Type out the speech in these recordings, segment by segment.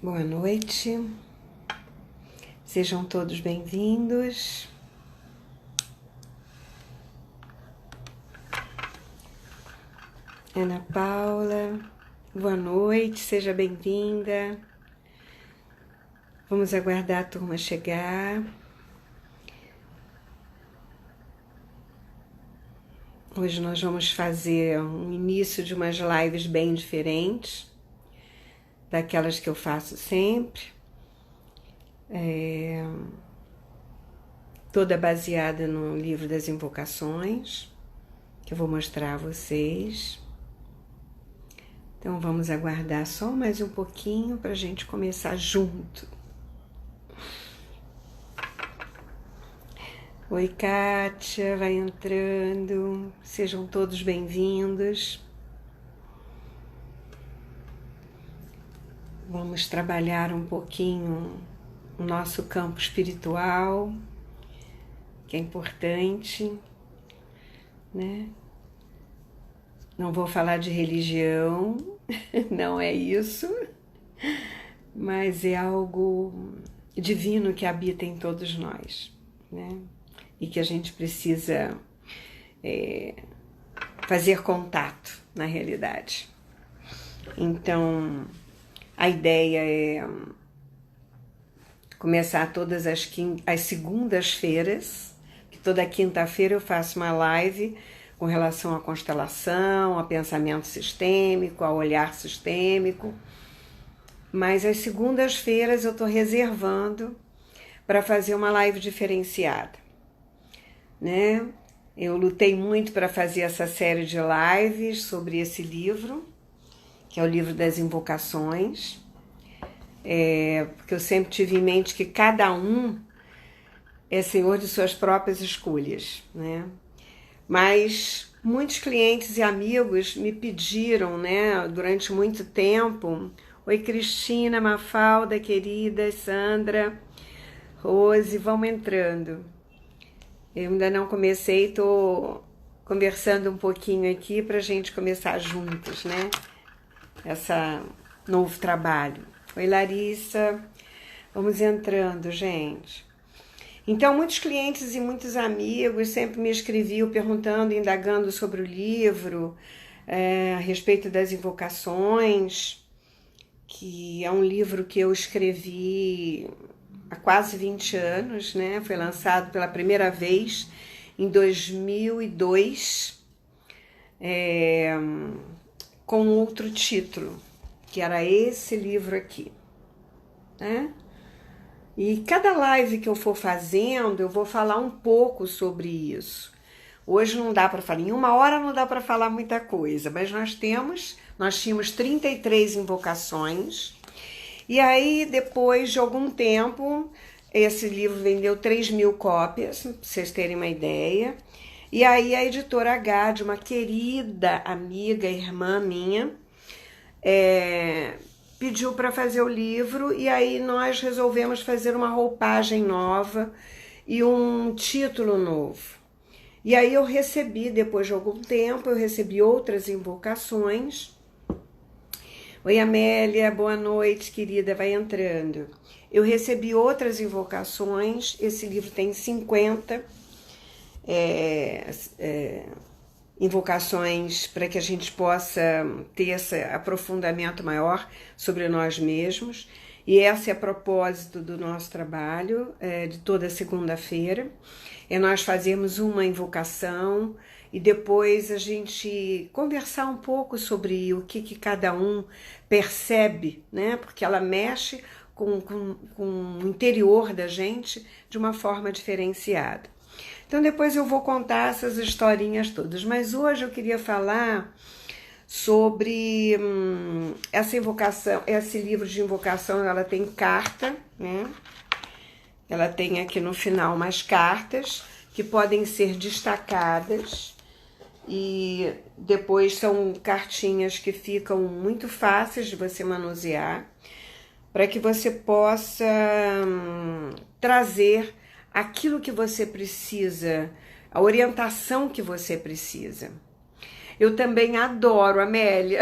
Boa noite, sejam todos bem-vindos. Ana Paula, boa noite, seja bem-vinda. Vamos aguardar a turma chegar. Hoje nós vamos fazer um início de umas lives bem diferentes daquelas que eu faço sempre. Toda baseada no livro das invocações, que eu vou mostrar a vocês. Então vamos aguardar só mais um pouquinho para a gente começar junto. Oi, Kátia, vai entrando, sejam todos bem-vindos. Vamos trabalhar um pouquinho o nosso campo espiritual, que é importante, né? Não vou falar de religião, não é isso, mas é algo divino que habita em todos nós, né? E que a gente precisa fazer contato, na realidade. Então, a ideia é começar todas as segundas-feiras, que toda quinta-feira eu faço uma live com relação à constelação, a pensamento sistêmico, ao olhar sistêmico. Mas as segundas-feiras eu estou reservando para fazer uma live diferenciada, né? Eu lutei muito para fazer essa série de lives sobre esse livro, que é o livro das invocações, porque eu sempre tive em mente que cada um é senhor de suas próprias escolhas, né? Mas muitos clientes e amigos me pediram, né, durante muito tempo: oi, Cristina, Mafalda, querida, Sandra, Rose, vão entrando. Eu ainda não comecei, estou conversando um pouquinho aqui para a gente começar juntos, né? Esse novo trabalho. Oi, Larissa, vamos entrando, gente. Então, muitos clientes e muitos amigos sempre me escreviam perguntando, indagando sobre o livro, a respeito das invocações, que é um livro que eu escrevi há quase 20 anos, né? Foi lançado pela primeira vez em 2002, com outro título, que era esse livro aqui, né? E cada live que eu for fazendo, eu vou falar um pouco sobre isso. Hoje não dá para falar, em uma hora não dá para falar muita coisa, mas nós tínhamos 33 invocações. E aí, depois de algum tempo, esse livro vendeu 3.000 cópias, para vocês terem uma ideia. E aí a editora H, de uma querida amiga, irmã minha, pediu para fazer o livro, e aí nós resolvemos fazer uma roupagem nova e um título novo. E aí eu recebi, depois de algum tempo, eu recebi outras invocações. Oi, Amélia, boa noite, querida, vai entrando. Eu recebi outras invocações, esse livro tem 50 invocações para que a gente possa ter esse aprofundamento maior sobre nós mesmos. E esse é a propósito do nosso trabalho, de toda segunda-feira. É nós fazermos uma invocação e depois a gente conversar um pouco sobre o que cada um percebe, né? Porque ela mexe com o interior da gente de uma forma diferenciada. Então depois eu vou contar essas historinhas todas, mas hoje eu queria falar sobre essa invocação, esse livro de invocação. Ela tem carta, né? Ela tem aqui no final umas cartas que podem ser destacadas, e depois são cartinhas que ficam muito fáceis de você manusear, para que você possa trazer aquilo que você precisa, a orientação que você precisa. Eu também adoro, Amélia,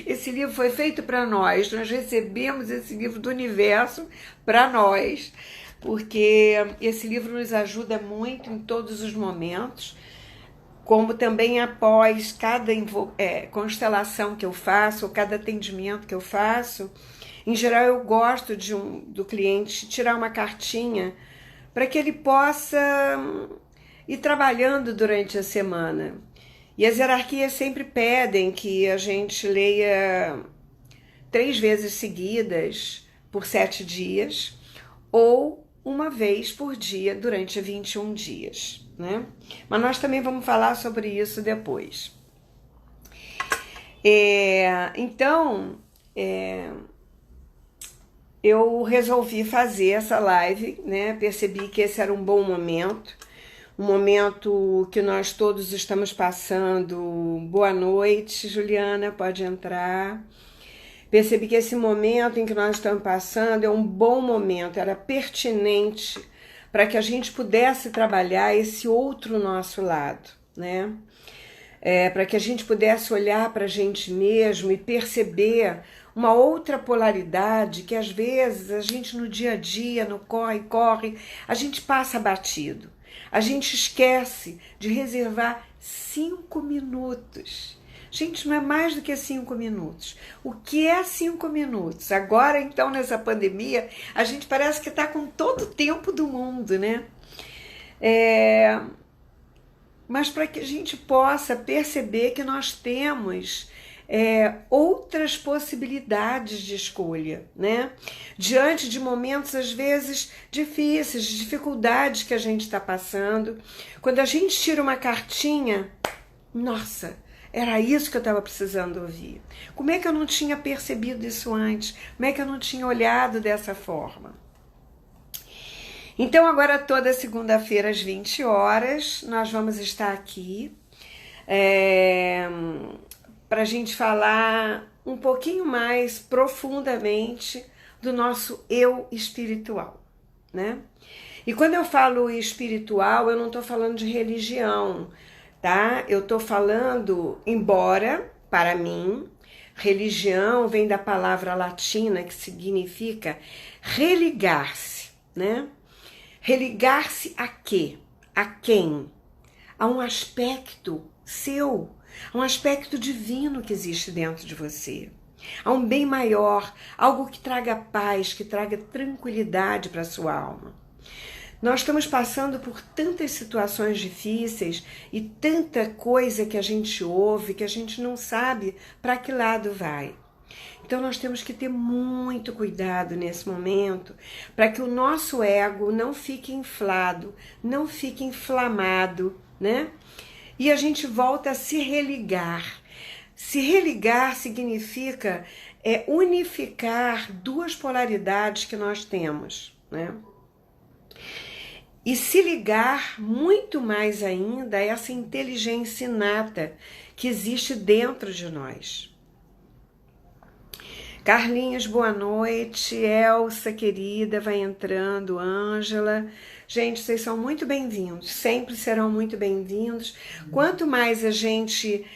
Esse livro foi feito para nós recebemos esse livro do universo para nós, porque esse livro nos ajuda muito em todos os momentos, como também após cada constelação que eu faço, ou cada atendimento que eu faço. Em geral, eu gosto do cliente tirar uma cartinha para que ele possa ir trabalhando durante a semana. E as hierarquias sempre pedem que a gente leia 3 vezes seguidas por 7 dias, ou uma vez por dia durante 21 dias, né? Mas nós também vamos falar sobre isso depois. Então, eu resolvi fazer essa live, né? Percebi que esse era um bom momento, um momento que nós todos estamos passando. Boa noite, Juliana, pode entrar. Percebi que esse momento em que nós estamos passando é um bom momento, era pertinente para que a gente pudesse trabalhar esse outro nosso lado, né? Para que a gente pudesse olhar para a gente mesmo e perceber uma outra polaridade que às vezes a gente no dia a dia, no corre, a gente passa batido. A gente esquece de reservar 5 minutos. Gente, não é mais do que 5 minutos. O que é 5 minutos? Agora, então, nessa pandemia, a gente parece que está com todo o tempo do mundo, né? Mas para que a gente possa perceber que nós temos outras possibilidades de escolha, né? Diante de momentos, às vezes, difíceis, de dificuldades que a gente está passando. Quando a gente tira uma cartinha, nossa, era isso que eu estava precisando ouvir. Como é que eu não tinha percebido isso antes? Como é que eu não tinha olhado dessa forma? Então, agora toda segunda-feira às 20 horas, nós vamos estar aqui para a gente falar um pouquinho mais profundamente do nosso eu espiritual, né? E quando eu falo espiritual, eu não estou falando de religião, tá? Eu estou falando, embora, para mim, religião vem da palavra latina que significa religar-se, né? Religar-se a quê? A quem? A um aspecto seu, a um aspecto divino que existe dentro de você, a um bem maior, algo que traga paz, que traga tranquilidade para a sua alma. Nós estamos passando por tantas situações difíceis e tanta coisa que a gente ouve que a gente não sabe para que lado vai. Então nós temos que ter muito cuidado nesse momento para que o nosso ego não fique inflado, não fique inflamado, né? E a gente volta a se religar. Se religar significa unificar 2 polaridades que nós temos, né? E se ligar muito mais ainda a essa inteligência inata que existe dentro de nós. Carlinhos, boa noite. Elsa, querida, vai entrando. Ângela. Gente, vocês são muito bem-vindos. Sempre serão muito bem-vindos. Quanto mais a gente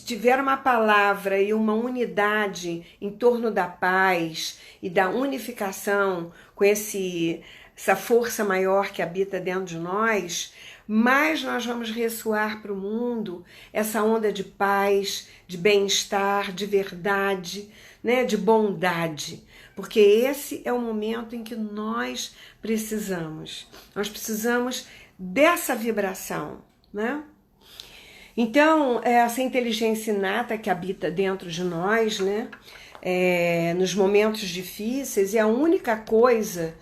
tiver uma palavra e uma unidade em torno da paz e da unificação com essa força maior que habita dentro de nós, mais nós vamos ressoar para o mundo essa onda de paz, de bem-estar, de verdade, né, de bondade, porque esse é o momento em que nós precisamos. Nós precisamos dessa vibração, né? Então, essa inteligência inata que habita dentro de nós, né, nos momentos difíceis, e a única coisa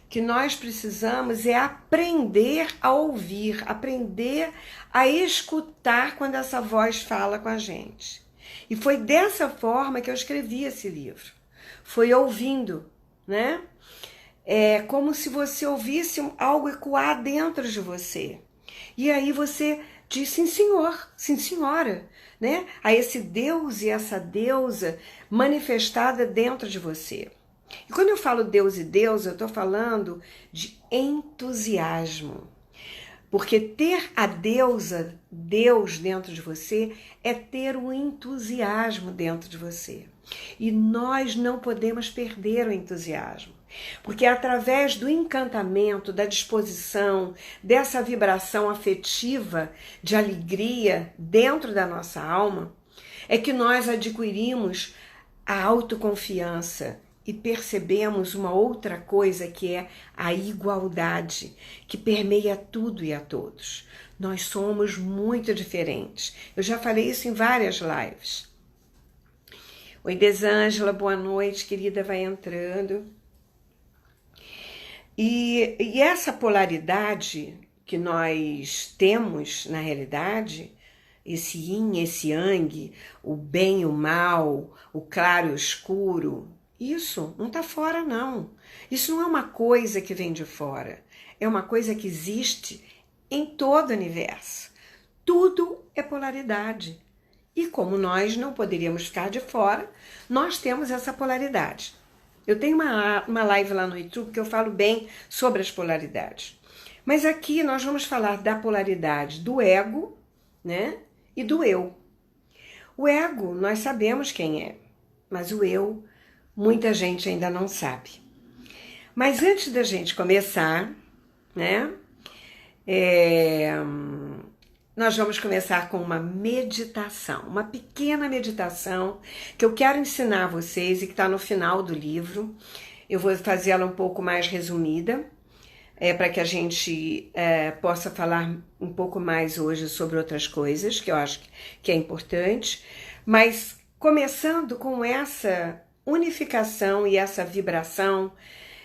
que nós precisamos é aprender a ouvir, aprender a escutar quando essa voz fala com a gente. E foi dessa forma que eu escrevi esse livro. Foi ouvindo, né? É como se você ouvisse algo ecoar dentro de você. E aí você diz sim, senhor, sim, senhora, né? A esse Deus e essa deusa manifestada dentro de você. E quando eu falo Deus e deusa, eu estou falando de entusiasmo. Porque ter a deusa, Deus dentro de você, é ter o entusiasmo dentro de você. E nós não podemos perder o entusiasmo. Porque é através do encantamento, da disposição, dessa vibração afetiva de alegria dentro da nossa alma, é que nós adquirimos a autoconfiança e percebemos uma outra coisa que é a igualdade, que permeia tudo e a todos. Nós somos muito diferentes. Eu já falei isso em várias lives. Oi, Desângela, boa noite, querida, vai entrando. E essa polaridade que nós temos na realidade, esse yin, esse yang, o bem e o mal, o claro e o escuro, isso não está fora, não. Isso não é uma coisa que vem de fora. É uma coisa que existe em todo o universo. Tudo é polaridade. E como nós não poderíamos ficar de fora, nós temos essa polaridade. Eu tenho uma live lá no YouTube que eu falo bem sobre as polaridades. Mas aqui nós vamos falar da polaridade do ego, né? E do eu. O ego, nós sabemos quem é, mas o eu, muita gente ainda não sabe. Mas antes da gente começar, né? Nós vamos começar com uma meditação, uma pequena meditação que eu quero ensinar a vocês e que está no final do livro. Eu vou fazer ela um pouco mais resumida, para que a gente possa falar um pouco mais hoje sobre outras coisas, que eu acho que é importante. Mas começando com essa unificação e essa vibração,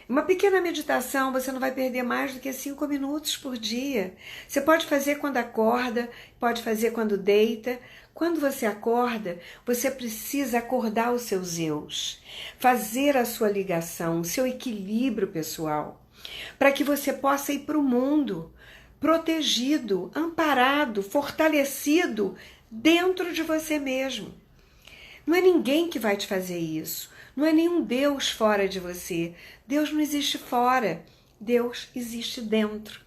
uma pequena meditação, você não vai perder mais do que 5 minutos por dia. Você pode fazer quando acorda, pode fazer quando deita. Quando você acorda, você precisa acordar os seus eus, fazer a sua ligação, o seu equilíbrio pessoal, para que você possa ir para o mundo protegido, amparado, fortalecido dentro de você mesmo. Não é ninguém que vai te fazer isso. Não é nenhum Deus fora de você. Deus não existe fora. Deus existe dentro.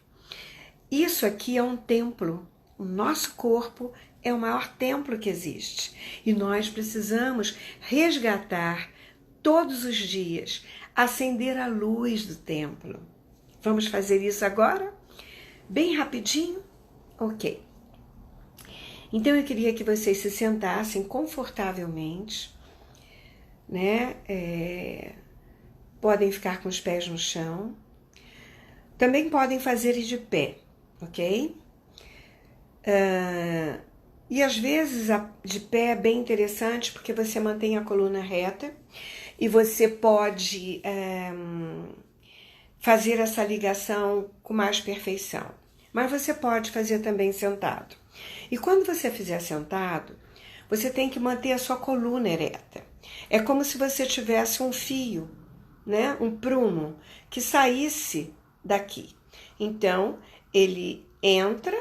Isso aqui é um templo. O nosso corpo é o maior templo que existe. E nós precisamos resgatar todos os dias, acender a luz do templo. Vamos fazer isso agora? Bem rapidinho? Ok. Então eu queria que vocês se sentassem confortavelmente, né? Podem ficar com os pés no chão. Também podem fazer de pé, ok? E às vezes de pé é bem interessante porque você mantém a coluna reta e você pode fazer essa ligação com mais perfeição. Mas você pode fazer também sentado. E quando você fizer sentado, você tem que manter a sua coluna ereta. É como se você tivesse um fio, né? Um prumo que saísse daqui. Então, ele entra,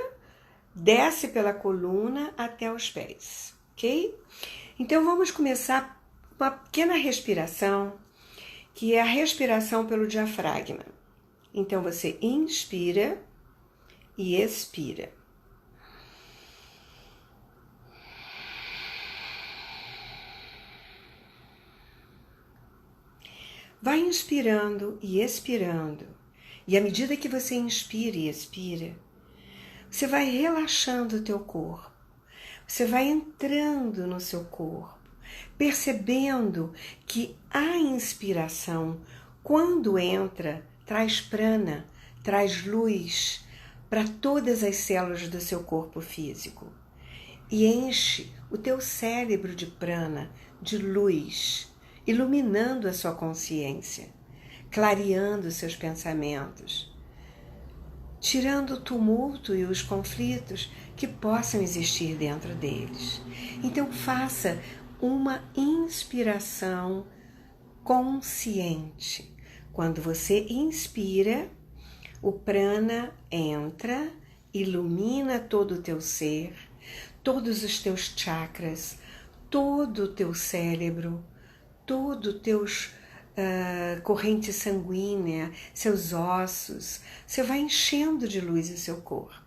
desce pela coluna até os pés, ok? Então, vamos começar uma pequena respiração, que é a respiração pelo diafragma. Então, você inspira e expira. Vai inspirando e expirando. E à medida que você inspira e expira, você vai relaxando o teu corpo. Você vai entrando no seu corpo, percebendo que a inspiração, quando entra, traz prana, traz luz para todas as células do seu corpo físico. E enche o teu cérebro de prana, de luz, iluminando a sua consciência, clareando os seus pensamentos, tirando o tumulto e os conflitos que possam existir dentro deles. Então faça uma inspiração consciente. Quando você inspira, o prana entra, ilumina todo o teu ser, todos os teus chakras, todo o teu cérebro, todo o teus corrente sanguínea, seus ossos. Você vai enchendo de luz o seu corpo.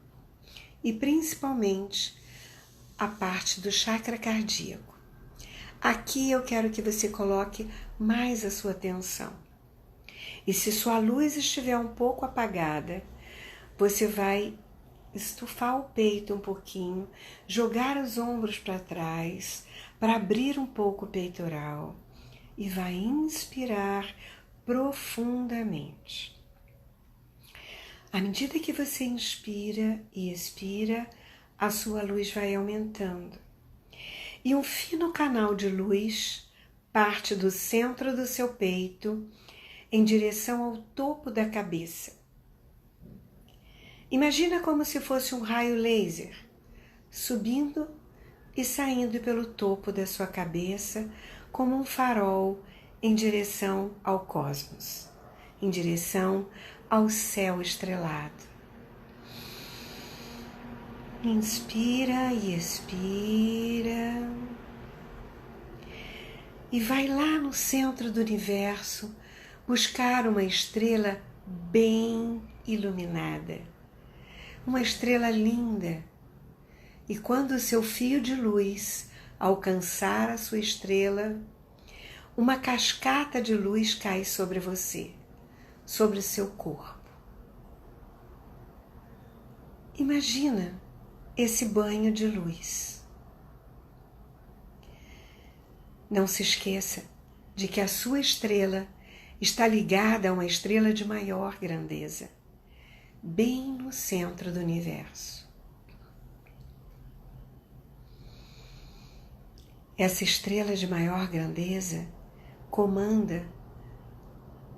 e principalmente a parte do chakra cardíaco. Aqui eu quero que você coloque mais a sua atenção. E se sua luz estiver um pouco apagada, você vai estufar o peito um pouquinho, jogar os ombros para trás, para abrir um pouco o peitoral e vai inspirar profundamente. À medida que você inspira e expira, a sua luz vai aumentando. E um fino canal de luz parte do centro do seu peito em direção ao topo da cabeça. Imagina como se fosse um raio laser, subindo e saindo pelo topo da sua cabeça como um farol em direção ao cosmos, em direção ao céu estrelado. Inspira e expira. E vai lá no centro do universo buscar uma estrela bem iluminada. Uma estrela linda. E quando o seu fio de luz alcançar a sua estrela, uma cascata de luz cai sobre você, sobre o seu corpo. Imagina esse banho de luz. Não se esqueça de que a sua estrela está ligada a uma estrela de maior grandeza, bem no centro do universo. Essa estrela de maior grandeza comanda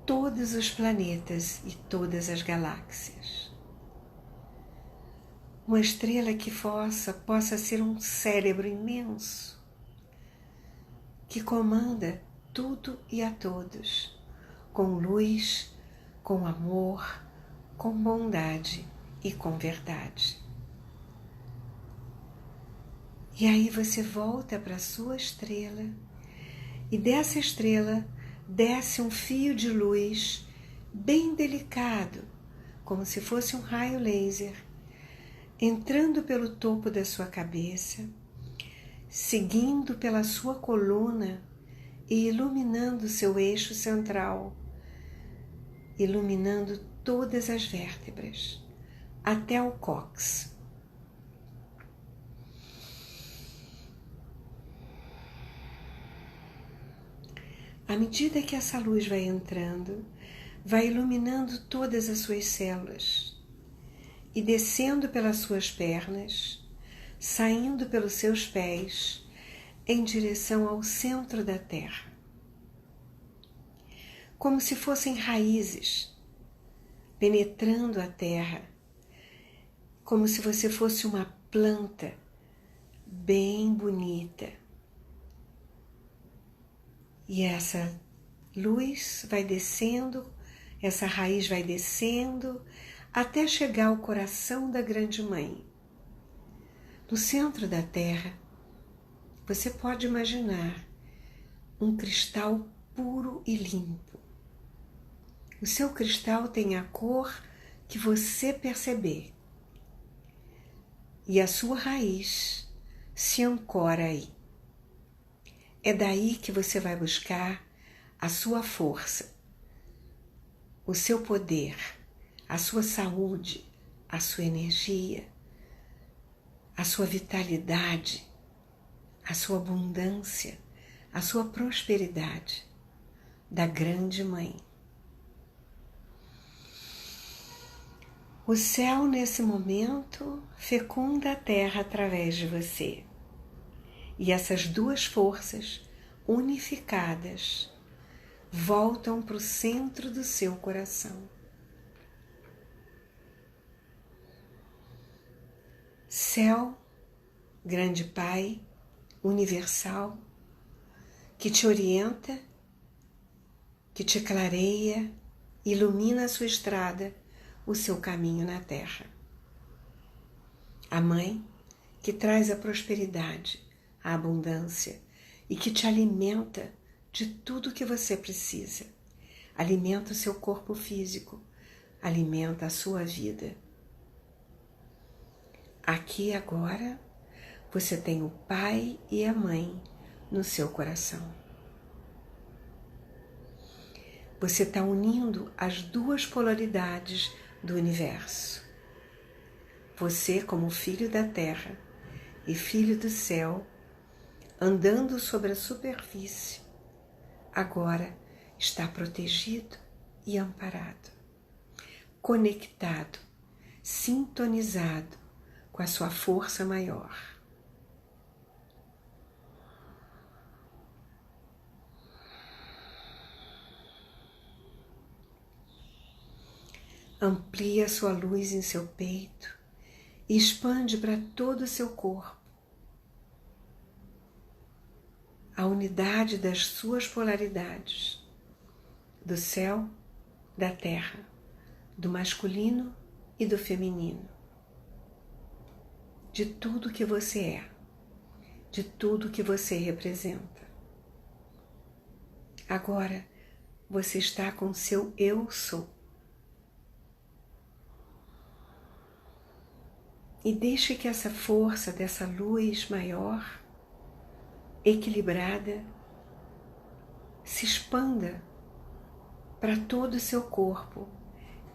todos os planetas e todas as galáxias. Uma estrela que possa ser um cérebro imenso, que comanda tudo e a todos, com luz, com amor, com bondade e com verdade. E aí você volta para a sua estrela e dessa estrela desce um fio de luz bem delicado, como se fosse um raio laser, entrando pelo topo da sua cabeça, seguindo pela sua coluna e iluminando seu eixo central, iluminando todas as vértebras, até o cóccix. À medida que essa luz vai entrando, vai iluminando todas as suas células e descendo pelas suas pernas, saindo pelos seus pés em direção ao centro da Terra. Como se fossem raízes penetrando a Terra, como se você fosse uma planta bem bonita. E essa luz vai descendo, essa raiz vai descendo, até chegar ao coração da Grande Mãe. No centro da Terra, você pode imaginar um cristal puro e limpo. O seu cristal tem a cor que você perceber. E a sua raiz se ancora aí. É daí que você vai buscar a sua força, o seu poder, a sua saúde, a sua energia, a sua vitalidade, a sua abundância, a sua prosperidade da Grande Mãe. O céu, nesse momento, fecunda a Terra através de você. E essas duas forças unificadas voltam para o centro do seu coração. Céu, Grande Pai, universal, que te orienta, que te clareia, ilumina a sua estrada, o seu caminho na Terra. A Mãe, que traz a prosperidade, a abundância e que te alimenta de tudo que você precisa. Alimenta o seu corpo físico, alimenta a sua vida. Aqui e agora, você tem o pai e a mãe no seu coração. Você está unindo as duas polaridades do universo. Você, como filho da terra e filho do céu, andando sobre a superfície, agora está protegido e amparado, conectado, sintonizado com a sua força maior. Amplia sua luz em seu peito e expande para todo o seu corpo. A unidade das suas polaridades, do céu, da terra, do masculino e do feminino, de tudo que você é, de tudo que você representa. Agora você está com seu eu sou. E deixe que essa força dessa luz maior, equilibrada, se expanda para todo o seu corpo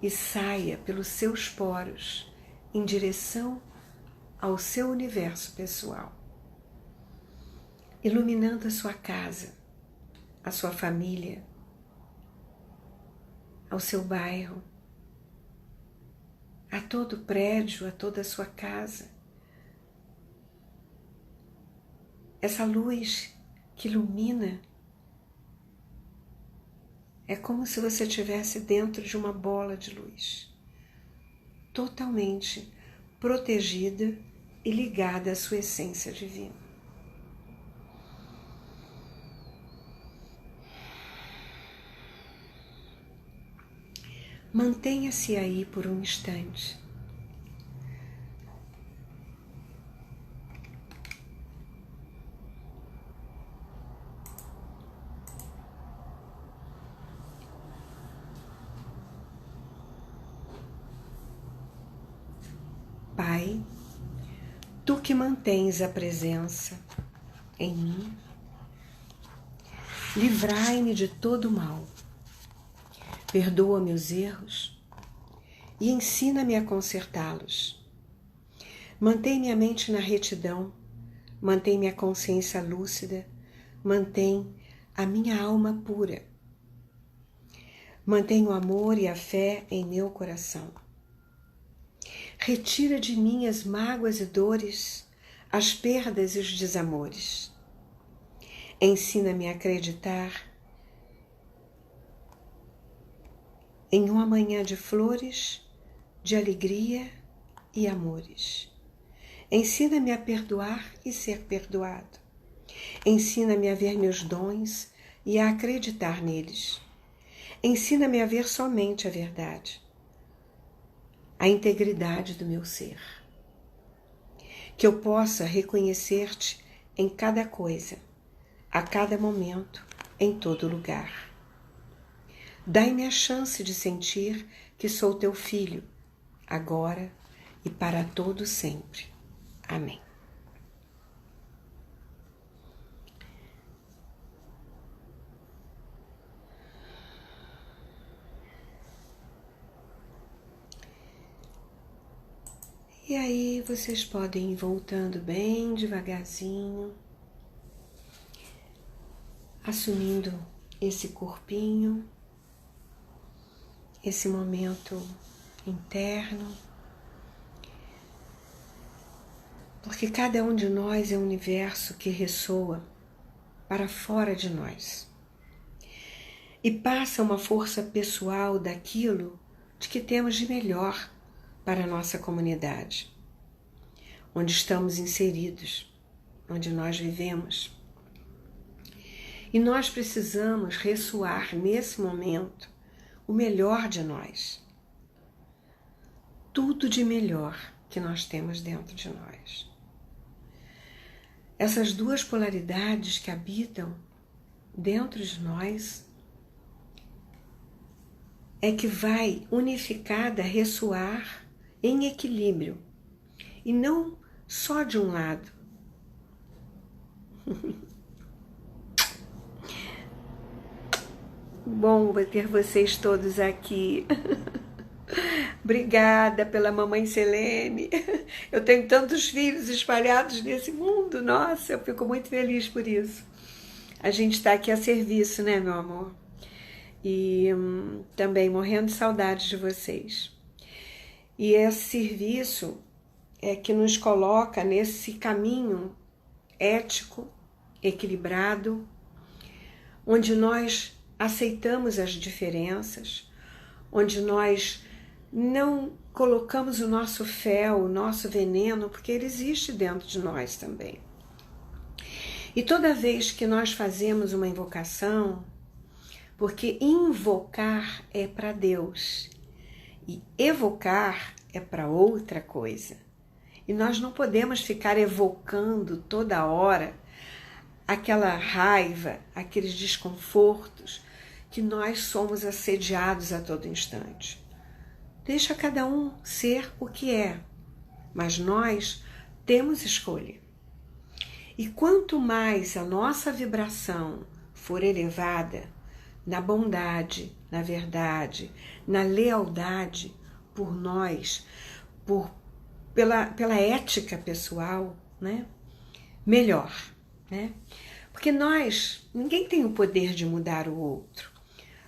e saia pelos seus poros em direção ao seu universo pessoal, iluminando a sua casa, a sua família, ao seu bairro, a todo o prédio, a toda a sua casa. Essa luz que ilumina é como se você estivesse dentro de uma bola de luz, totalmente protegida e ligada à sua essência divina. Mantenha-se aí por um instante. Pai, tu que mantens a presença em mim, livrai-me de todo mal. Perdoa meus erros e ensina-me a consertá-los. Mantém minha mente na retidão, mantém minha consciência lúcida, mantém a minha alma pura. Mantém o amor e a fé em meu coração. Retira de mim as mágoas e dores, as perdas e os desamores. Ensina-me a acreditar em um amanhã de flores, de alegria e amores. Ensina-me a perdoar e ser perdoado. Ensina-me a ver meus dons e a acreditar neles. Ensina-me a ver somente a verdade, a integridade do meu ser. Que eu possa reconhecer-te em cada coisa, a cada momento, em todo lugar. Dai-me a chance de sentir que sou teu filho, agora e para todo sempre. Amém. E aí vocês podem ir voltando bem devagarzinho, assumindo esse corpinho, esse momento interno, porque cada um de nós é um universo que ressoa para fora de nós e passa uma força pessoal daquilo de que temos de melhor para a nossa comunidade, onde estamos inseridos, onde nós vivemos. E nós precisamos ressoar nesse momento o melhor de nós. Tudo de melhor que nós temos dentro de nós. Essas duas polaridades que habitam dentro de nós é que vai unificada ressoar em equilíbrio e não só de um lado. Bom ter vocês todos aqui. Obrigada pela mamãe Selene. Eu tenho tantos filhos espalhados nesse mundo. Nossa, eu fico muito feliz por isso. A gente está aqui a serviço, né, meu amor? E também morrendo de saudades de vocês. E esse serviço é que nos coloca nesse caminho ético, equilibrado, onde nós aceitamos as diferenças, onde nós não colocamos o nosso fel, o nosso veneno, porque ele existe dentro de nós também. E toda vez que nós fazemos uma invocação, porque invocar é para Deus e evocar é para outra coisa. E nós não podemos ficar evocando toda hora aquela raiva, aqueles desconfortos que nós somos assediados a todo instante. Deixa cada um ser o que é, mas nós temos escolha. E quanto mais a nossa vibração for elevada na bondade, na verdade, na lealdade por nós, pela ética pessoal, né? Melhor, né? Porque ninguém tem o poder de mudar o outro.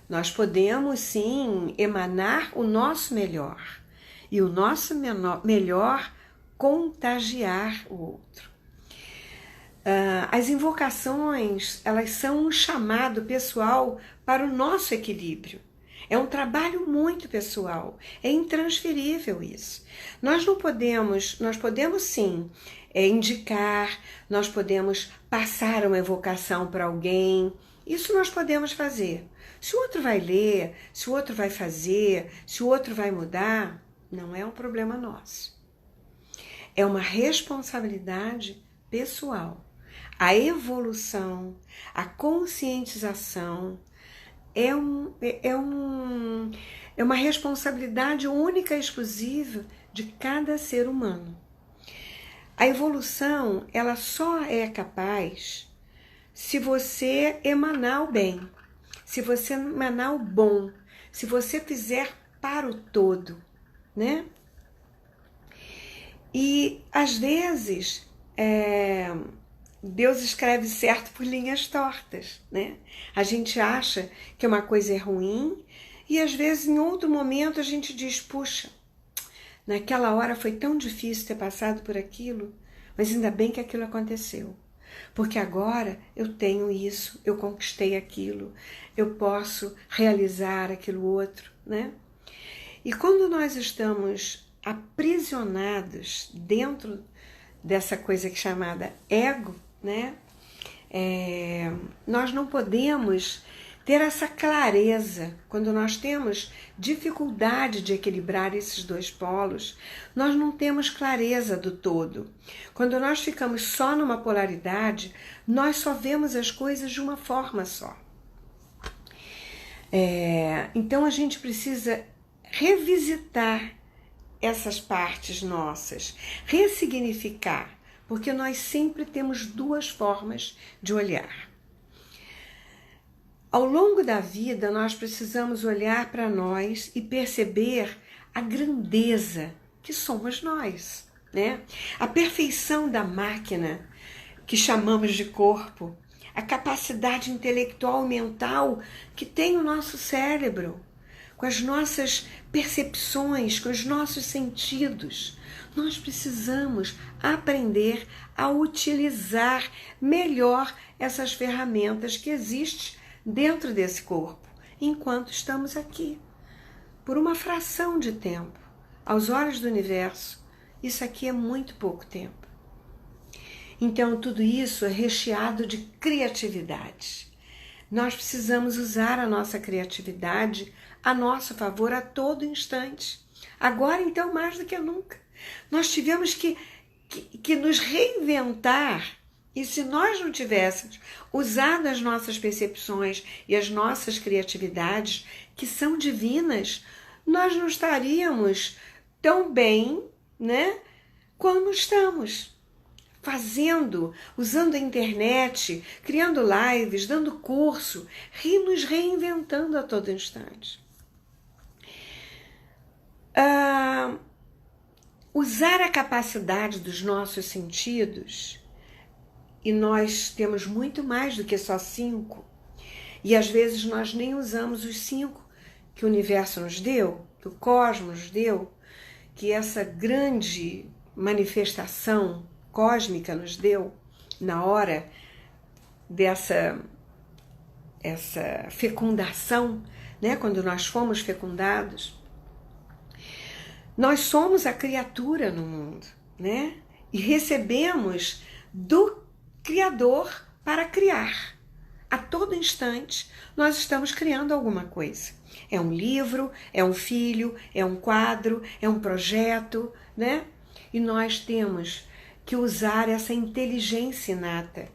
Nós podemos, sim, emanar o nosso melhor. E o nosso melhor contagiar o outro. As invocações, elas são um chamado pessoal para o nosso equilíbrio. É um trabalho muito pessoal. É intransferível isso. Nós podemos sim, indicar, nós podemos passar uma evocação para alguém. Isso nós podemos fazer. Se o outro vai ler, se o outro vai fazer, se o outro vai mudar, não é um problema nosso. É uma responsabilidade pessoal. A evolução, a conscientização é uma responsabilidade única e exclusiva de cada ser humano. A evolução, ela só é capaz se você emanar o bem, se você emanar o bom, se você fizer para o todo, né? E, às vezes, Deus escreve certo por linhas tortas, né? A gente acha que uma coisa é ruim e, às vezes, em outro momento, a gente diz, puxa, naquela hora foi tão difícil ter passado por aquilo, mas ainda bem que aquilo aconteceu. Porque agora eu tenho isso, eu conquistei aquilo, eu posso realizar aquilo outro, né? E quando nós estamos aprisionados dentro dessa coisa que é chamada ego, né? Nós não podemos ter essa clareza. Quando nós temos dificuldade de equilibrar esses dois polos, nós não temos clareza do todo. Quando nós ficamos só numa polaridade, nós só vemos as coisas de uma forma só. Então a gente precisa revisitar essas partes nossas, ressignificar, porque nós sempre temos duas formas de olhar. Ao longo da vida, nós precisamos olhar para nós e perceber a grandeza que somos nós, né? A perfeição da máquina que chamamos de corpo, a capacidade intelectual mental que tem o nosso cérebro, com as nossas percepções, com os nossos sentidos. Nós precisamos aprender a utilizar melhor essas ferramentas que existem dentro desse corpo, enquanto estamos aqui. Por uma fração de tempo, aos olhos do universo, isso aqui é muito pouco tempo. Então, tudo isso é recheado de criatividade. Nós precisamos usar a nossa criatividade a nosso favor a todo instante. Agora, então, mais do que nunca. Nós tivemos que nos reinventar. E se nós não tivéssemos usado as nossas percepções e as nossas criatividades, que são divinas, nós não estaríamos tão bem, né, como estamos fazendo, usando a internet, criando lives, dando curso, nos reinventando a todo instante. Usar a capacidade dos nossos sentidos, e nós temos muito mais do que só 5, e às vezes nós nem usamos os 5 que o universo nos deu, que o cosmos nos deu, que essa grande manifestação cósmica nos deu na hora dessa fecundação, né? Quando nós fomos fecundados. Nós somos a criatura no mundo, né? E recebemos do Criador para criar. A todo instante, nós estamos criando alguma coisa. É um livro, é um filho, é um quadro, é um projeto, né? E nós temos que usar essa inteligência inata.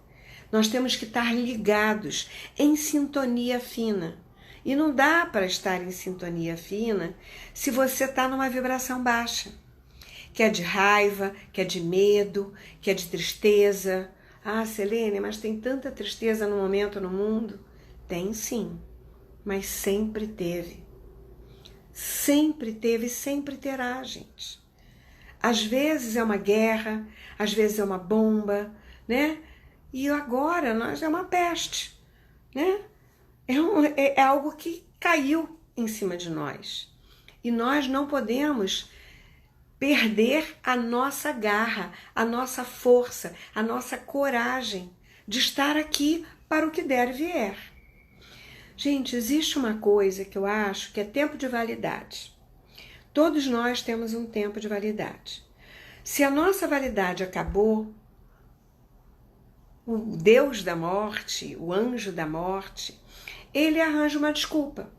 Nós temos que estar ligados, em sintonia fina. E não dá para estar em sintonia fina se você está numa vibração baixa, que é de raiva, que é de medo, que é de tristeza. Ah, Selene, mas tem tanta tristeza no momento no mundo? Tem sim, mas sempre teve. Sempre teve e sempre terá, gente. Às vezes é uma guerra, às vezes é uma bomba, né? E agora nós é uma peste, né? É algo que caiu em cima de nós. E nós não podemos perder a nossa garra, a nossa força, a nossa coragem de estar aqui para o que der e vier. Gente, existe uma coisa que eu acho que é tempo de validade. Todos nós temos um tempo de validade. Se a nossa validade acabou, o Deus da morte, o anjo da morte, ele arranja uma desculpa.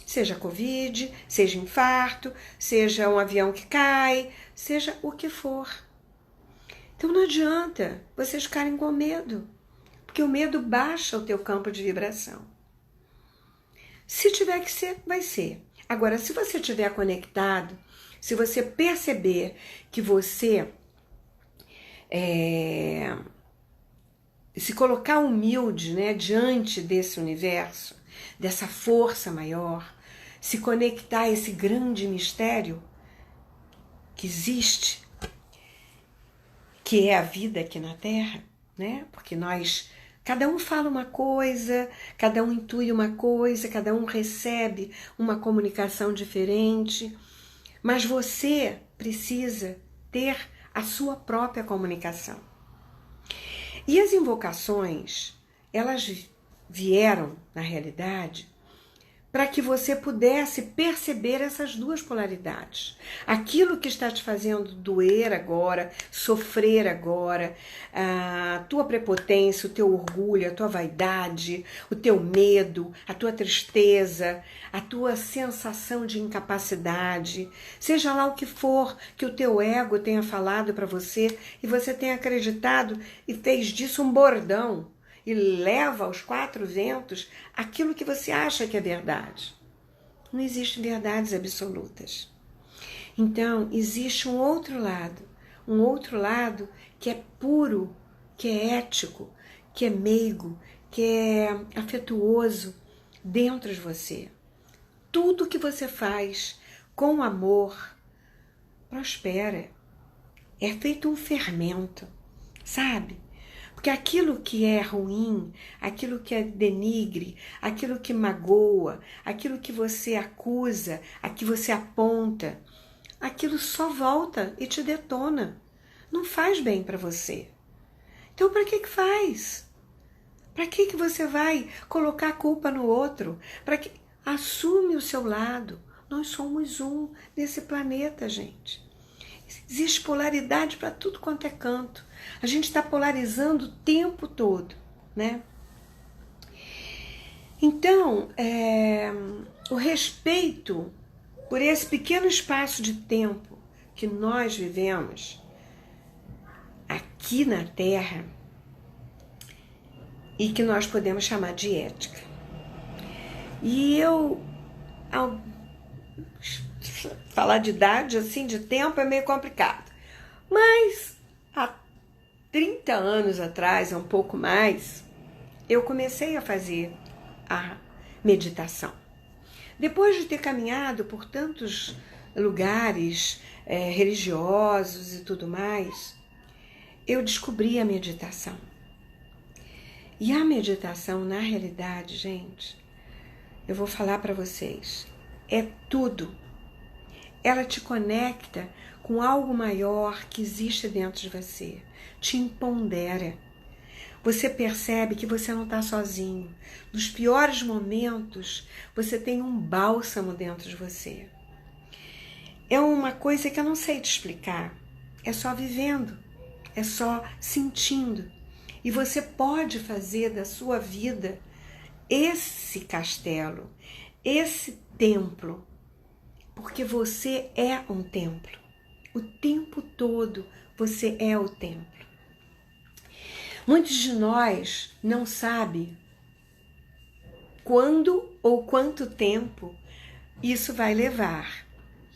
Seja Covid, seja infarto, seja um avião que cai, seja o que for. Então não adianta vocês ficarem com medo, porque o medo baixa o teu campo de vibração. Se tiver que ser, vai ser. Agora, se você estiver conectado, se você perceber que você se colocar humilde, né, diante desse universo, dessa força maior, se conectar a esse grande mistério que existe, que é a vida aqui na Terra, né? Porque cada um fala uma coisa, cada um intui uma coisa, cada um recebe uma comunicação diferente, mas você precisa ter a sua própria comunicação. E as invocações, elas vieram, na realidade, para que você pudesse perceber essas duas polaridades. Aquilo que está te fazendo doer agora, sofrer agora, a tua prepotência, o teu orgulho, a tua vaidade, o teu medo, a tua tristeza, a tua sensação de incapacidade, seja lá o que for que o teu ego tenha falado para você e você tenha acreditado e fez disso um bordão. E leva aos 4 ventos aquilo que você acha que é verdade. Não existem verdades absolutas. Então, existe um outro lado que é puro, que é ético, que é meigo, que é afetuoso dentro de você. Tudo que você faz com amor prospera. É feito um fermento, sabe? Porque aquilo que é ruim, aquilo que é denigre, aquilo que magoa, aquilo que você acusa, a que você aponta, aquilo só volta e te detona. Não faz bem para você. Então, para que faz? Para que você vai colocar a culpa no outro? Para que assume o seu lado. Nós somos um nesse planeta, gente. Existe polaridade para tudo quanto é canto. A gente está polarizando o tempo todo, né? Então, o respeito por esse pequeno espaço de tempo que nós vivemos aqui na Terra e que nós podemos chamar de ética. E falar de idade, assim, de tempo é meio complicado. Mas há 30 anos atrás, um pouco mais, eu comecei a fazer a meditação. Depois de ter caminhado por tantos lugares religiosos e tudo mais, eu descobri a meditação. E a meditação, na realidade, gente, eu vou falar para vocês, é tudo. Ela te conecta com algo maior que existe dentro de você, te empodera. Você percebe que você não está sozinho. Nos piores momentos, você tem um bálsamo dentro de você. É uma coisa que eu não sei te explicar. É só vivendo, é só sentindo. E você pode fazer da sua vida esse castelo, esse templo, porque você é um templo. O tempo todo você é o templo. Muitos de nós não sabem quando ou quanto tempo isso vai levar.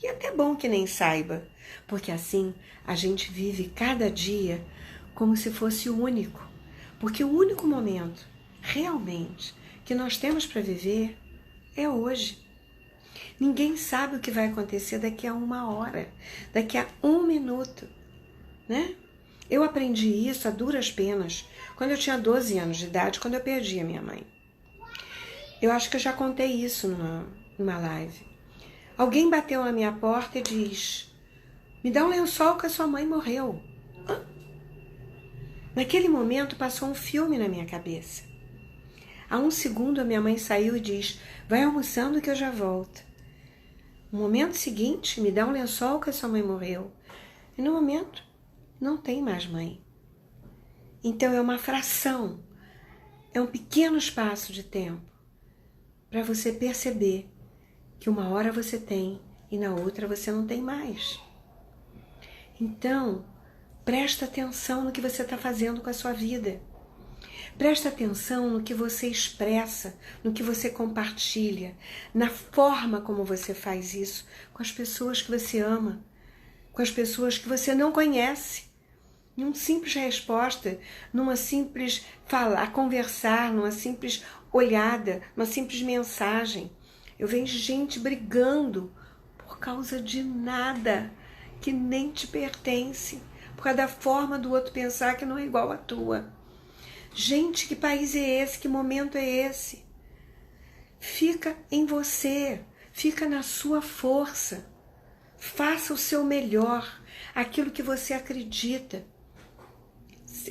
E é até bom que nem saiba, porque assim a gente vive cada dia como se fosse o único. Porque o único momento, realmente, que nós temos para viver é hoje. Ninguém sabe o que vai acontecer daqui a 1 hora, daqui a 1 minuto, né? Eu aprendi isso a duras penas quando eu tinha 12 anos de idade, quando eu perdi a minha mãe. Eu acho que eu já contei isso numa live. Alguém bateu na minha porta e diz: me dá um lençol que a sua mãe morreu. Naquele momento passou um filme na minha cabeça. Há 1 segundo a minha mãe saiu e diz: vai almoçando que eu já volto. No momento seguinte, me dá um lençol que a sua mãe morreu. E no momento, não tem mais mãe. Então é uma fração, é um pequeno espaço de tempo para você perceber que 1 hora você tem e na outra você não tem mais. Então, presta atenção no que você está fazendo com a sua vida. Presta atenção no que você expressa, no que você compartilha, na forma como você faz isso com as pessoas que você ama, com as pessoas que você não conhece. Numa simples resposta, numa simples conversar, numa simples olhada, numa simples mensagem. Eu vejo gente brigando por causa de nada que nem te pertence, por causa da forma do outro pensar que não é igual à tua. Gente, que país é esse? Que momento é esse? Fica em você, fica na sua força. Faça o seu melhor, aquilo que você acredita.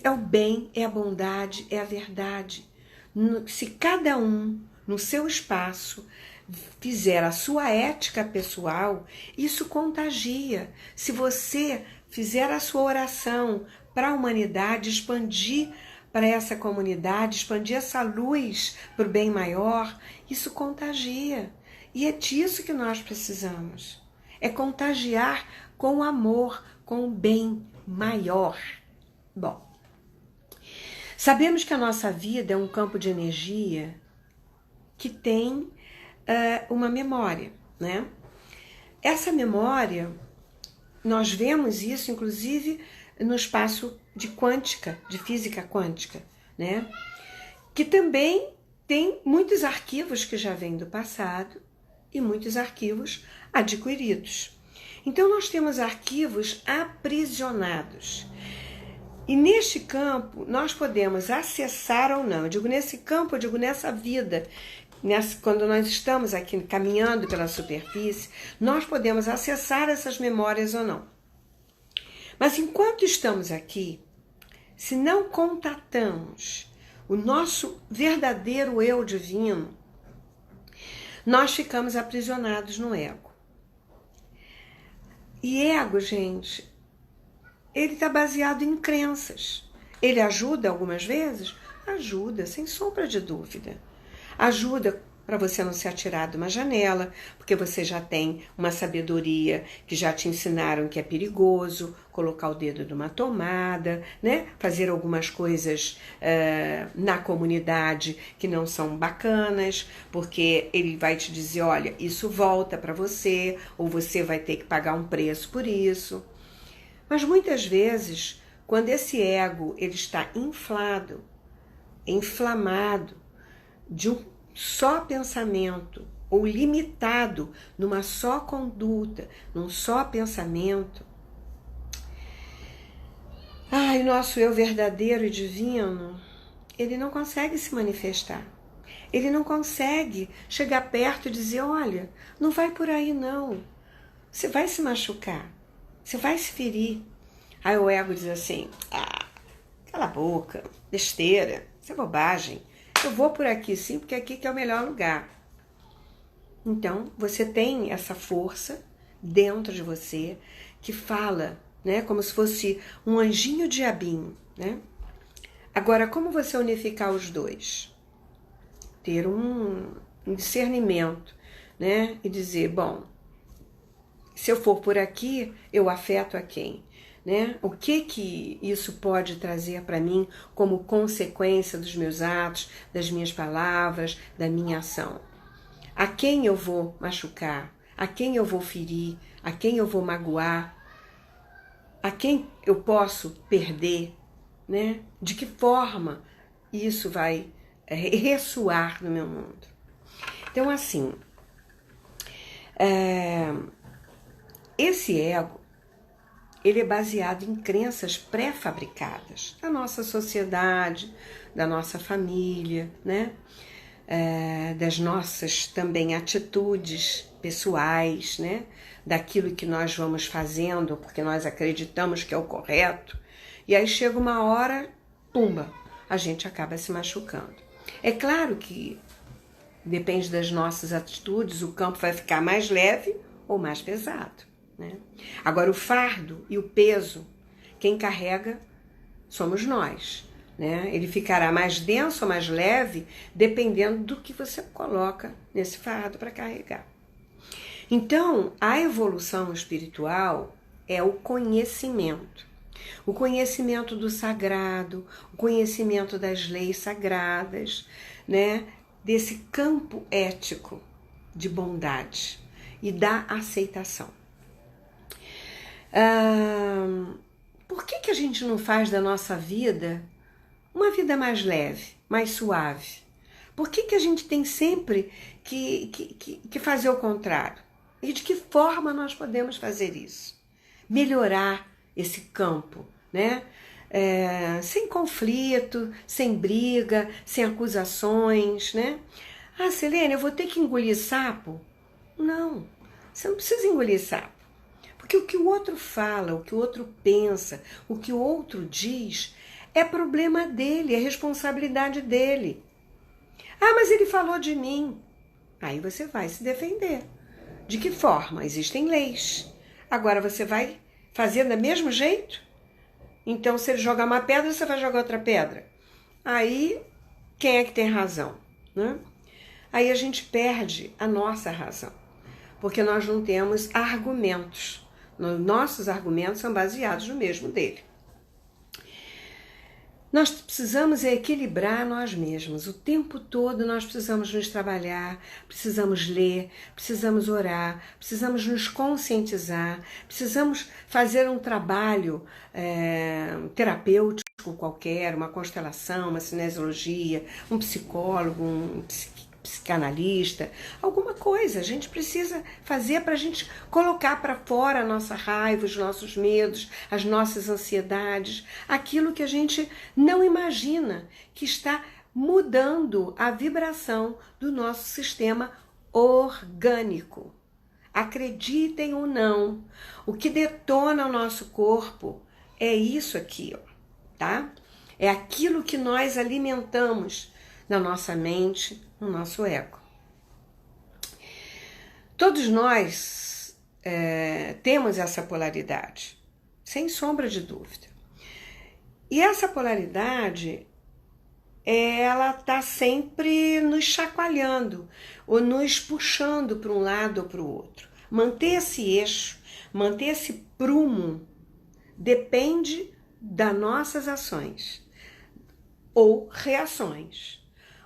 É o bem, é a bondade, é a verdade. Se cada um, no seu espaço, fizer a sua ética pessoal, isso contagia. Se você fizer a sua oração para a humanidade, expandir para essa comunidade, expandir essa luz para o bem maior, isso contagia. E é disso que nós precisamos. É contagiar com o amor, com o bem maior. Bom, sabemos que a nossa vida é um campo de energia que tem uma memória, né? Essa memória, nós vemos isso, inclusive, no espaço de quântica, de física quântica, né? Que também tem muitos arquivos que já vêm do passado e muitos arquivos adquiridos. Então, nós temos arquivos aprisionados. E neste campo, nós podemos acessar ou não. Eu digo nesse campo, eu digo nessa vida, quando nós estamos aqui caminhando pela superfície, nós podemos acessar essas memórias ou não. Mas enquanto estamos aqui, se não contatamos o nosso verdadeiro eu divino, nós ficamos aprisionados no ego. E ego, gente, ele está baseado em crenças. Ele ajuda algumas vezes? Ajuda, sem sombra de dúvida. Ajuda para você não ser atirado de uma janela, porque você já tem uma sabedoria que já te ensinaram que é perigoso, colocar o dedo numa tomada, né? Fazer algumas coisas na comunidade que não são bacanas, porque ele vai te dizer, olha, isso volta para você, ou você vai ter que pagar um preço por isso. Mas muitas vezes, quando esse ego ele está inflamado de um só pensamento, ou limitado numa só conduta, num só pensamento, o nosso eu verdadeiro e divino, ele não consegue se manifestar. Ele não consegue chegar perto e dizer, olha, não vai por aí não. Você vai se machucar, você vai se ferir. Aí o ego diz assim, cala a boca, besteira, isso é bobagem. Eu vou por aqui sim, porque aqui que é o melhor lugar. Então, você tem essa força dentro de você que fala, né, como se fosse um anjinho diabinho, né? Agora, como você unificar os dois? Ter um discernimento, né? E dizer, bom, se eu for por aqui, eu afeto a quem? Né? O que isso pode trazer para mim como consequência dos meus atos, das minhas palavras, da minha ação? A quem eu vou machucar? A quem eu vou ferir? A quem eu vou magoar? A quem eu posso perder? Né? De que forma isso vai ressoar no meu mundo? Então, assim, esse ego, ele é baseado em crenças pré-fabricadas da nossa sociedade, da nossa família, né? Das nossas também atitudes pessoais, né? Daquilo que nós vamos fazendo porque nós acreditamos que é o correto. E aí chega uma hora, pumba, a gente acaba se machucando. É claro que depende das nossas atitudes, o campo vai ficar mais leve ou mais pesado, né? Agora, o fardo e o peso, quem carrega somos nós, né? Ele ficará mais denso ou mais leve, dependendo do que você coloca nesse fardo para carregar. Então, a evolução espiritual é o conhecimento. O conhecimento do sagrado, o conhecimento das leis sagradas, né? Desse campo ético de bondade e da aceitação. Por que a gente não faz da nossa vida uma vida mais leve, mais suave? Por que a gente tem sempre que fazer o contrário? E de que forma nós podemos fazer isso? Melhorar esse campo, né? Sem conflito, sem briga, sem acusações, né? Selene, eu vou ter que engolir sapo? Não, você não precisa engolir sapo. Porque o que o outro fala, o que o outro pensa, o que o outro diz, é problema dele, é responsabilidade dele. Mas ele falou de mim. Aí você vai se defender. De que forma? Existem leis. Agora você vai fazer do mesmo jeito? Então, se ele jogar uma pedra, você vai jogar outra pedra. Aí, quem é que tem razão, né? Aí a gente perde a nossa razão, porque nós não temos argumentos. Nossos argumentos são baseados no mesmo dele. Nós precisamos equilibrar nós mesmos. O tempo todo nós precisamos nos trabalhar, precisamos ler, precisamos orar, precisamos nos conscientizar, precisamos fazer um trabalho terapêutico qualquer, uma constelação, uma cinesiologia, um psicólogo, um psicanalista, alguma coisa. A gente precisa fazer para a gente colocar para fora a nossa raiva, os nossos medos, as nossas ansiedades, aquilo que a gente não imagina que está mudando a vibração do nosso sistema orgânico. Acreditem ou não, o que detona o nosso corpo é isso aqui, ó, tá? É aquilo que nós alimentamos na nossa mente, no nosso ego. Todos nós temos essa polaridade, sem sombra de dúvida. E essa polaridade, ela está sempre nos chacoalhando, ou nos puxando para um lado ou para o outro. Manter esse eixo, manter esse prumo, depende das nossas ações ou reações.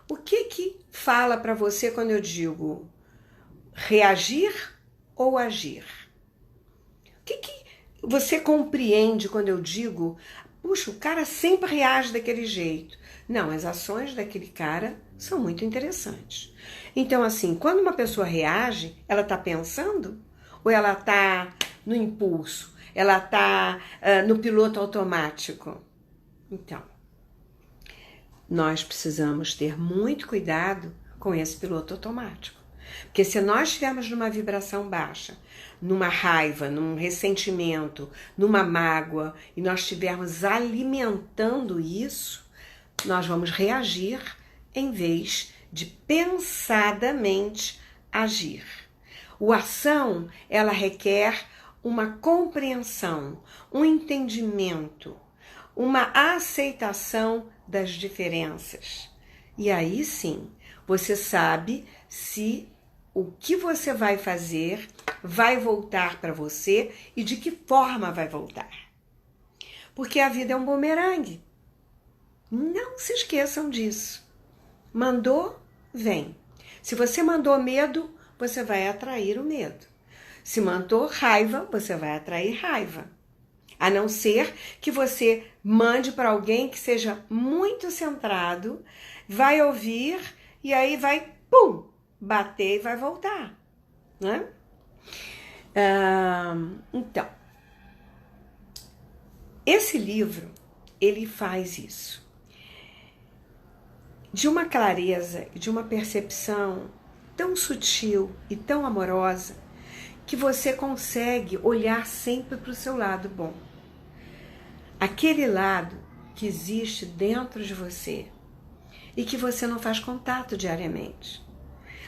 O que fala para você quando eu digo reagir ou agir? Você compreende quando eu digo, puxa, o cara sempre reage daquele jeito. Não, as ações daquele cara são muito interessantes. Então, assim, quando uma pessoa reage, ela está pensando ou ela está no impulso? Ela está no piloto automático? Então, nós precisamos ter muito cuidado com esse piloto automático. Porque se nós estivermos numa vibração baixa, numa raiva, num ressentimento, numa mágoa, e nós estivermos alimentando isso, nós vamos reagir em vez de pensadamente agir. O ação, ela requer uma compreensão, um entendimento, uma aceitação das diferenças. E aí sim, você sabe se o que você vai fazer vai voltar para você e de que forma vai voltar. Porque a vida é um bumerangue. Não se esqueçam disso. Mandou, vem. Se você mandou medo, você vai atrair o medo. Se mandou raiva, você vai atrair raiva. A não ser que você mande para alguém que seja muito centrado, vai ouvir e aí vai, pum, bater e vai voltar, né? Então, esse livro, ele faz isso. De uma clareza e de uma percepção tão sutil e tão amorosa, que você consegue olhar sempre para o seu lado bom. Aquele lado que existe dentro de você e que você não faz contato diariamente.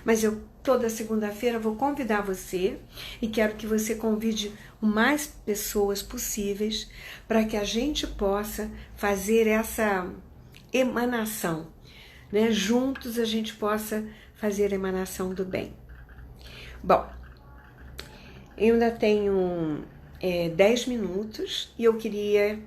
Mas eu, toda segunda-feira, vou convidar você e quero que você convide o mais pessoas possíveis para que a gente possa fazer essa emanação, né? Juntos a gente possa fazer a emanação do bem. Bom, eu ainda tenho 10 minutos e eu queria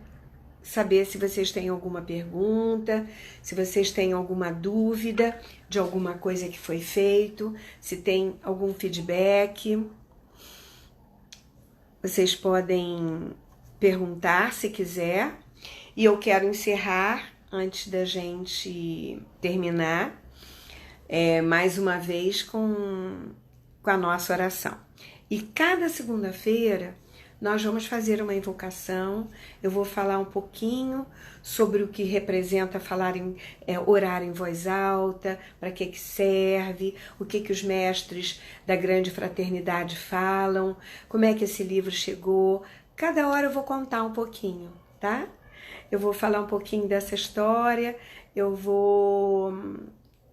saber se vocês têm alguma pergunta, se vocês têm alguma dúvida de alguma coisa que foi feito, se tem algum feedback. Vocês podem perguntar se quiser. E eu quero encerrar, antes da gente terminar, mais uma vez com a nossa oração. E cada segunda-feira nós vamos fazer uma invocação. Eu vou falar um pouquinho sobre o que representa orar em voz alta, para que serve, o que os mestres da grande fraternidade falam, como é que esse livro chegou. Cada hora eu vou contar um pouquinho, tá? Eu vou falar um pouquinho dessa história, eu vou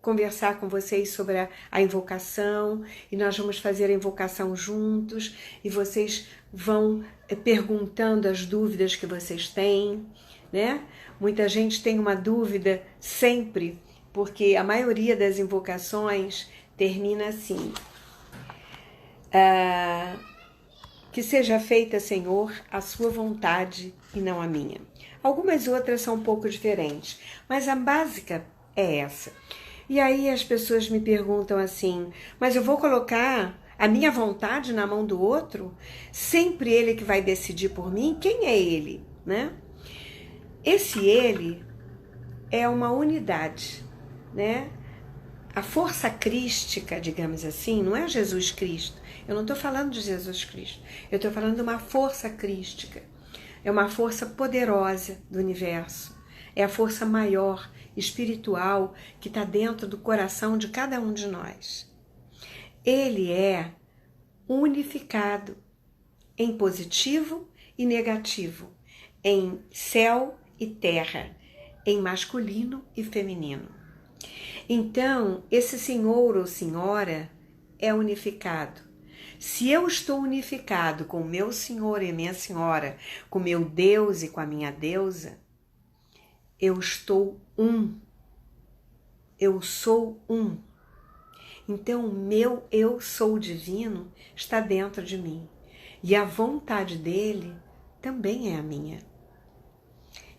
conversar com vocês sobre a invocação, e nós vamos fazer a invocação juntos, e vocês vão perguntando as dúvidas que vocês têm, né? Muita gente tem uma dúvida sempre, porque a maioria das invocações termina assim: que seja feita, Senhor, a sua vontade e não a minha. Algumas outras são um pouco diferentes, mas a básica é essa. E aí as pessoas me perguntam assim, mas eu vou colocar a minha vontade na mão do outro? Sempre ele que vai decidir por mim? Quem é ele, né? Esse ele é uma unidade, né? A força crística, digamos assim, não é Jesus Cristo. Eu não estou falando de Jesus Cristo. Eu estou falando de uma força crística. É uma força poderosa do universo. É a força maior, espiritual, que está dentro do coração de cada um de nós. Ele é unificado em positivo e negativo, em céu e terra, em masculino e feminino. Então, esse senhor ou senhora é unificado. Se eu estou unificado com o meu senhor e minha senhora, com o meu Deus e com a minha deusa, eu estou um. Eu sou um. Então, o meu eu sou divino está dentro de mim. E a vontade dele também é a minha.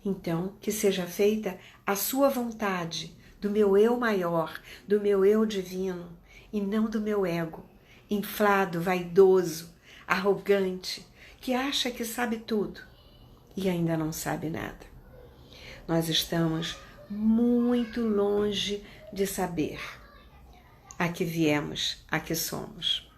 Então, que seja feita a sua vontade, do meu eu maior, do meu eu divino, e não do meu ego, inflado, vaidoso, arrogante, que acha que sabe tudo e ainda não sabe nada. Nós estamos muito longe de saber a que viemos, a que somos.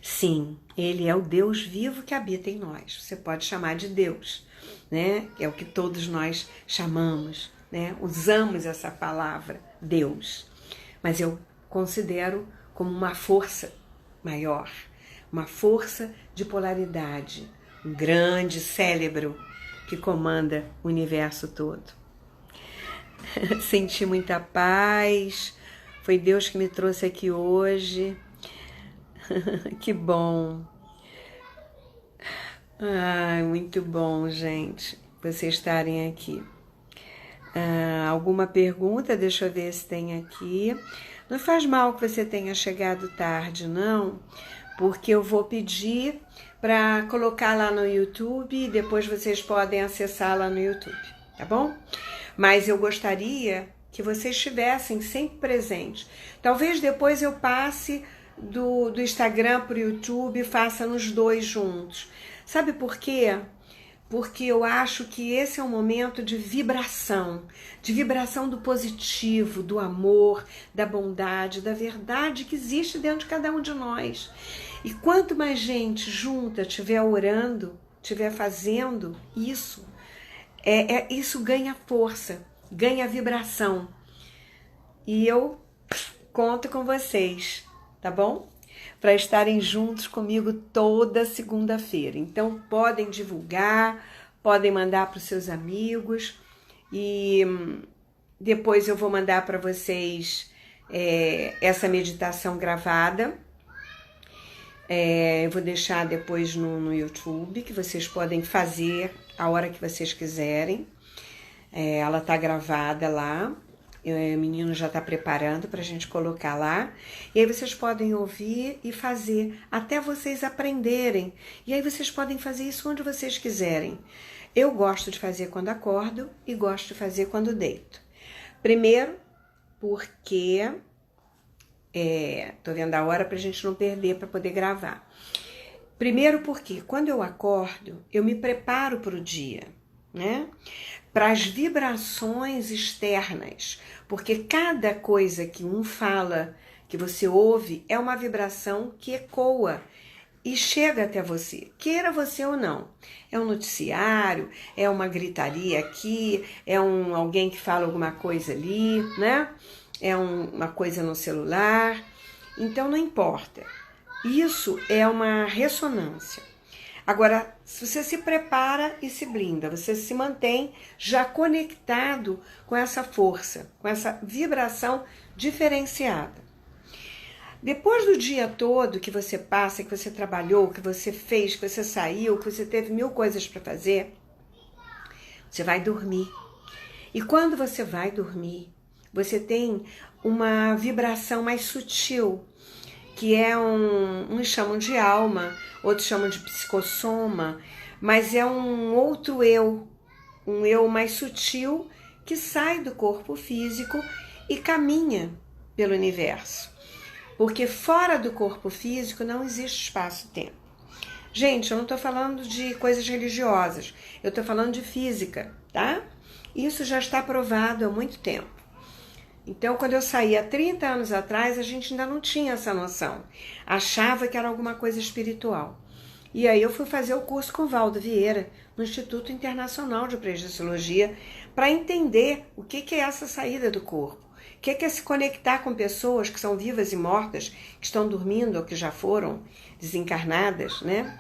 Sim, Ele é o Deus vivo que habita em nós. Você pode chamar de Deus, né? É o que todos nós chamamos, né? Usamos essa palavra, Deus. Mas eu considero como uma força maior, uma força de polaridade, um grande cérebro que comanda o universo todo. Senti muita paz, foi Deus que me trouxe aqui hoje. Que bom. Ai, muito bom, gente, vocês estarem aqui. Alguma pergunta? Deixa eu ver se tem aqui. Não faz mal que você tenha chegado tarde, não, porque eu vou pedir para colocar lá no YouTube e depois vocês podem acessar lá no YouTube, tá bom? Mas eu gostaria que vocês estivessem sempre presentes. Talvez depois eu passe do Instagram para o YouTube e faça nos dois juntos. Sabe por quê? Porque eu acho que esse é um momento de vibração do positivo, do amor, da bondade, da verdade que existe dentro de cada um de nós. E quanto mais gente junta estiver orando, estiver fazendo isso, isso ganha força, ganha vibração. E eu conto com vocês, tá bom? Para estarem juntos comigo toda segunda-feira. Então, podem divulgar, podem mandar para os seus amigos e depois eu vou mandar para vocês essa meditação gravada. Eu vou deixar depois no YouTube, que vocês podem fazer a hora que vocês quiserem. Ela tá gravada lá. O menino já está preparando para a gente colocar lá. E aí vocês podem ouvir e fazer, até vocês aprenderem. E aí vocês podem fazer isso onde vocês quiserem. Eu gosto de fazer quando acordo e gosto de fazer quando deito. Primeiro, porque tô vendo a hora para a gente não perder, para poder gravar. Primeiro porque quando eu acordo, eu me preparo para o dia, né? Para as vibrações externas, porque cada coisa que um fala, que você ouve, é uma vibração que ecoa e chega até você, queira você ou não. É um noticiário, é uma gritaria aqui, é alguém que fala alguma coisa ali, né? É uma coisa no celular, então não importa. Isso é uma ressonância. Agora, se você se prepara e se blinda, você se mantém já conectado com essa força, com essa vibração diferenciada. Depois do dia todo que você passa, que você trabalhou, que você fez, que você saiu, que você teve 1000 coisas para fazer, você vai dormir. E quando você vai dormir, você tem uma vibração mais sutil, que é uns chamam de alma, outros chamam de psicossoma, mas é um outro eu, um eu mais sutil que sai do corpo físico e caminha pelo universo. Porque fora do corpo físico não existe espaço-tempo. Gente, eu não estou falando de coisas religiosas, eu estou falando de física, tá? Isso já está provado há muito tempo. Então, quando eu saí há 30 anos atrás, a gente ainda não tinha essa noção. Achava que era alguma coisa espiritual. E aí eu fui fazer o curso com o Valdo Vieira, no Instituto Internacional de Projeciologia, para entender o que é essa saída do corpo. O que é se conectar com pessoas que são vivas e mortas, que estão dormindo ou que já foram desencarnadas, né?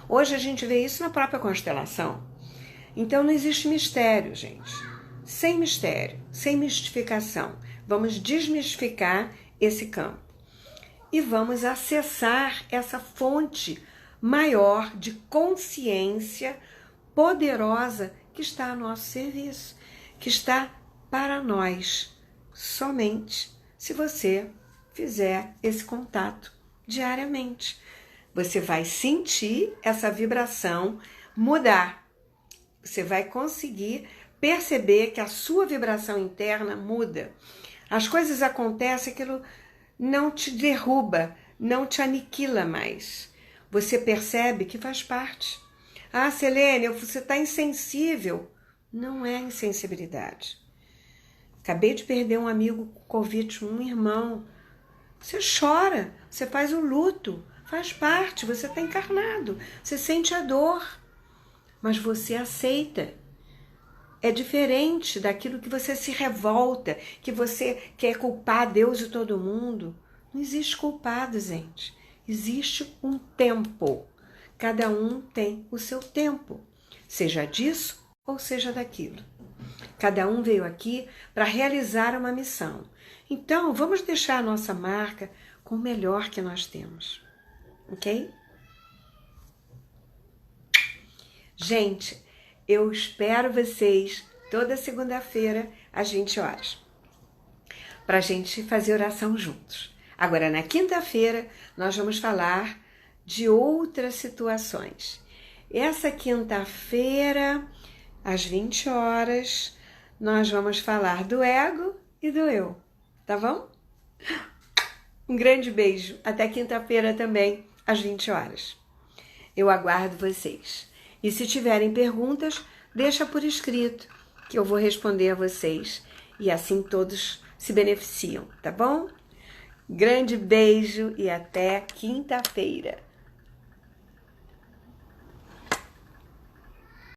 Hoje a gente vê isso na própria constelação. Então não existe mistério, gente. Sem mistério, sem mistificação. Vamos desmistificar esse campo. E vamos acessar essa fonte maior de consciência poderosa que está a nosso serviço, que está para nós, somente se você fizer esse contato diariamente. Você vai sentir essa vibração mudar. Você vai conseguir perceber que a sua vibração interna muda. As coisas acontecem, aquilo não te derruba, não te aniquila mais. você percebe que faz parte. Ah, Selene, você está insensível. Não é insensibilidade. Acabei de perder um amigo com Covid, um irmão. Você chora, você faz o luto, faz parte, você está encarnado, você sente a dor, mas você aceita. É diferente daquilo que você se revolta, que você quer culpar Deus e todo mundo. Não existe culpado, gente. Existe um tempo. Cada um tem o seu tempo, seja disso ou seja daquilo. Cada um veio aqui para realizar uma missão. Então, vamos deixar a nossa marca com o melhor que nós temos. Ok? Gente, eu espero vocês toda segunda-feira às 20 horas para a gente fazer oração juntos. Agora, na quinta-feira, nós vamos falar de outras situações. Essa quinta-feira, às 20 horas, nós vamos falar do ego e do eu, tá bom? Um grande beijo. Até quinta-feira também, às 20 horas. Eu aguardo vocês. E se tiverem perguntas, deixa por escrito, que eu vou responder a vocês. E assim todos se beneficiam, tá bom? Grande beijo e até quinta-feira.